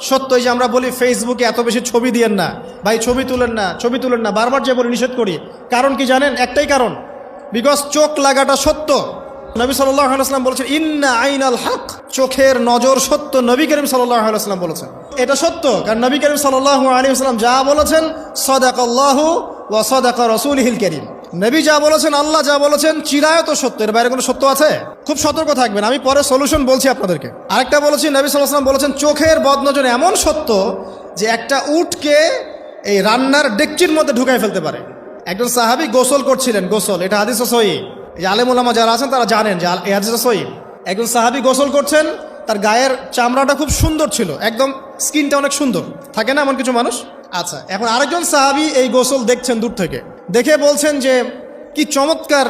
সত্য। এই যে আমরা বলি ফেসবুকে এত বেশি ছবি দিয়েন না ভাই, ছবি তুলেন না, ছবি তুলেন না, বারবার যে বলি নিষেধ করি, কারণ কি জানেন? একটাই কারণ, বিকজ চোখ লাগাটা সত্য। নবী সাল্লাল্লাহু আলাইহি ওয়াসাল্লাম বলেছেন ইন্না আইনাল হক, চোখের নজর সত্য। নবী করিম সাল্লাল্লাহু আলাইহি ওয়াসাল্লাম বলেছেন এটা সত্য, কারণ নবী করিম সাল্লাল্লাহু আলাইহি ওয়াসাল্লাম যা বলেছেন সাদাকাল্লাহু ওয়া সাদাকা রাসূলুহুল কারীম, নবী যা বলেছেন, আল্লাহ যা বলেছেন চিরায়ত সত্য, এর বাইরে কোনো সত্য আছে? খুব সতর্ক থাকবেন, আমি পরে সলিউশন বলছি আপনাদেরকে। আরেকটা বলেছি, নবী সাল্লাল্লাহু আলাইহি ওয়াসাল্লাম বলেছেন চোখের বদনজর এমন সত্য যে একটা উটকে এই রান্নার ডেকচির মধ্যে ঢুকাই ফেলতে পারে। একজন সাহাবী গোসল করছিলেন, গোসল, এটা হাদিসে সহিহ, এই আলেম ওলামা যারা আছেন তারা জানেন যে এই হাদিসে সহিহ। একজন সাহাবী গোসল করছেন, তার গায়ের চামড়াটা খুব সুন্দর ছিল, একদম স্কিনটা অনেক সুন্দর থাকে না এমন কিছু মানুষ? আচ্ছা, এখন আরেকজন সাহাবী এই গোসল দেখছেন দূর থেকে, দেখে বলছেন যে কি চমৎকার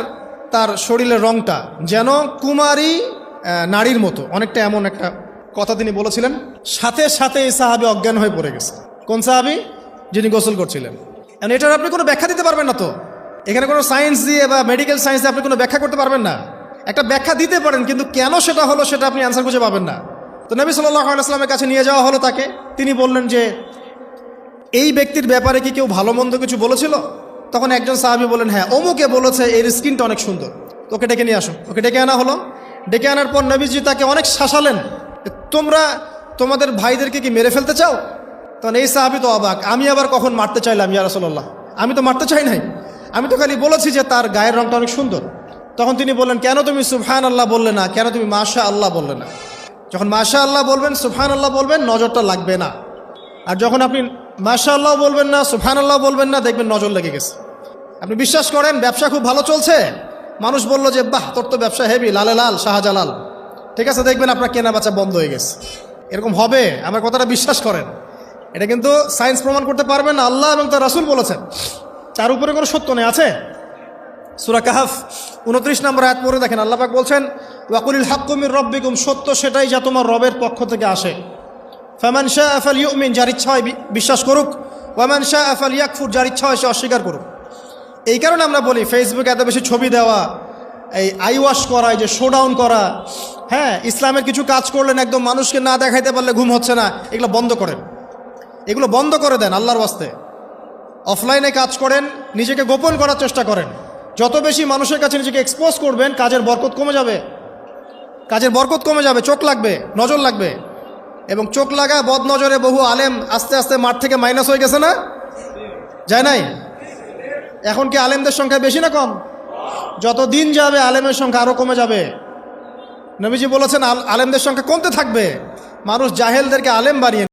তার শরীরের রংটা, যেন কুমারী নারীর মতো, অনেকটা এমন একটা কথা তিনি বলেছিলেন। সাথে সাথে এই সাহাবী অজ্ঞান হয়ে পড়ে গেছে। কোন সাহাবী? যিনি গোসল করছিলেন। এখন এটার আপনি কোনো ব্যাখ্যা দিতে পারবেন না, তো এখানে কোনো সায়েন্স দিয়ে বা মেডিকেল সায়েন্স দিয়ে আপনি কোনো ব্যাখ্যা করতে পারবেন না। একটা ব্যাখ্যা দিতে পারেন, কিন্তু কেন সেটা হলো সেটা আপনি অ্যান্সার খুঁজে পাবেন না। তো নবী সাল্লাল্লাহু আলাইহি ওয়াসাল্লামের কাছে নিয়ে যাওয়া হলো তাকে। তিনি বললেন যে এই ব্যক্তির ব্যাপারে কি কেউ ভালো মন্দ কিছু বলেছিল? তখন একজন সাহাবী বলেন, হ্যাঁ, অমুকে বলেছে এর স্কিনটা অনেক সুন্দর, ওকে ডেকে নিয়ে আসো। ওকে ডেকে আনা হলো। ডেকে আনার পর নবীজি তাকে অনেক শাসালেন, তোমরা তোমাদের ভাইদেরকে কি মেরে ফেলতে চাও? তখন এই সাহাবী তো অবাক, আমি আবার কখন মারতে চাইলাম ইয়া রাসূলুল্লাহ, আমি তো মারতে চাই নাই, আমি তো খালি বলেছি যে তার গায়ের রংটা অনেক সুন্দর। তখন তিনি বললেন, কেন তুমি সুবহানাল্লাহ বললে না, কেন তুমি মাশাআল্লাহ বললে না? যখন মাশাআল্লাহ বলবেন, সুবহানাল্লাহ বলবেন, নজরটা লাগবে না। আর যখন আপনি মাশাআল্লাহ বলবেন না, সুবহানাল্লাহ বলবেন না, দেখবেন নজর লেগে গেছে। আপনি বিশ্বাস করেন ব্যবসা খুব ভালো চলছে, মানুষ বলল যে বাহ তোর তো ব্যবসা হেভি, লালে লাল শাহজালাল, ঠিক আছে, দেখবেন আপনার কেনা বেচা বন্ধ হয়ে গেছে। এরকম হবে, আমার কথাটা বিশ্বাস করেন। এটা কিন্তু সায়েন্স প্রমাণ করতে পারবেন না, আল্লাহ এবং তার রাসূল বলেছেন, তার উপরে কোনো সত্য নেই। আছে সূরা কাহফ 29 নম্বর আয়াত পড়ে দেখেন, আল্লাহ পাক বলছেন ওয়াকুলিল হাক্কু মির রাব্বিকুম, সত্য সেটাই যা তোমার রবের পক্ষ থেকে আসে। ফামান শাআ ফালইউমিন, যার ইচ্ছা হয় বিশ্বাস করুক, ওয়ামান শাআ ফালইয়াকফুর, যার ইচ্ছা হয় সে অস্বীকার করুক। এই কারণে আমরা বলি ফেসবুকে এত বেশি ছবি দেওয়া, এই আই ওয়াশ করা, এই যে শোডাউন করা, হ্যাঁ, ইসলামের কিছু কাজ করলেন একদম মানুষকে না দেখাইতে পারলে ঘুম হচ্ছে না, এগুলো বন্ধ করেন, এগুলো বন্ধ করে দেন আল্লাহর ওয়াস্তে। অফলাইনে কাজ করেন, নিজেকে গোপন করার চেষ্টা করেন। যত বেশি মানুষের কাছে নিজেকে এক্সপোজ করবেন, কাজের বরকত কমে যাবে, কাজের বরকত কমে যাবে, চোখ লাগবে, নজর লাগবে। এবং চোখ লাগা বদ নজরে বহু আলেম আস্তে আস্তে মাঠ থেকে মাইনাস হয়ে গেছে না? যায় নাই? এখন কি আলেমদের সংখ্যা বেশি না কম? যত দিন যাবে আলেমের সংখ্যা আরও কমে যাবে। নবীজি বলেছেন আলেমদের সংখ্যা কমতে থাকবে, মানুষ জাহেলদেরকে আলেম বানিয়ে